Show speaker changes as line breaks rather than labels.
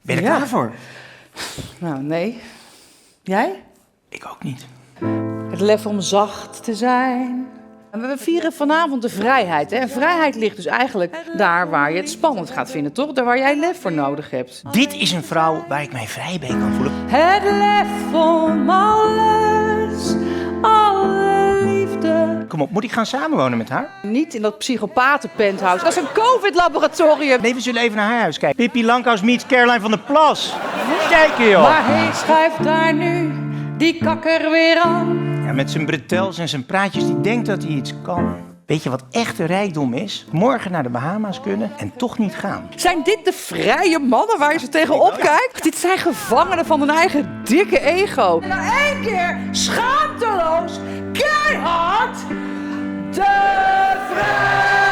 Ben je er klaar voor?
Nou, nee. Jij?
Ik ook niet.
Het lef om zacht te zijn. En we vieren vanavond de vrijheid. Hè? En vrijheid ligt dus eigenlijk daar waar je het spannend gaat vinden, toch? Daar waar jij lef voor nodig hebt.
Dit is een vrouw waar ik mij vrij bij kan voelen.
Het lef om alles, alle liefde.
Kom op, moet ik gaan samenwonen met haar?
Niet in dat psychopaten-penthouse. Dat is een covid-laboratorium.
Nee, we zullen even naar haar huis kijken. Pippi Langkous meets Caroline van der Plas. Kijken, joh.
Maar hij schuift daar nu die kakker weer aan.
Ja, met zijn bretels en zijn praatjes, die denkt dat hij iets kan. Weet je wat echte rijkdom is? Morgen naar de Bahama's kunnen en toch niet gaan.
Zijn dit de vrije mannen waar je ze tegenop kijkt? Dit zijn gevangenen van hun eigen dikke ego. En na 1 keer schaamteloos, keihard, de vrij!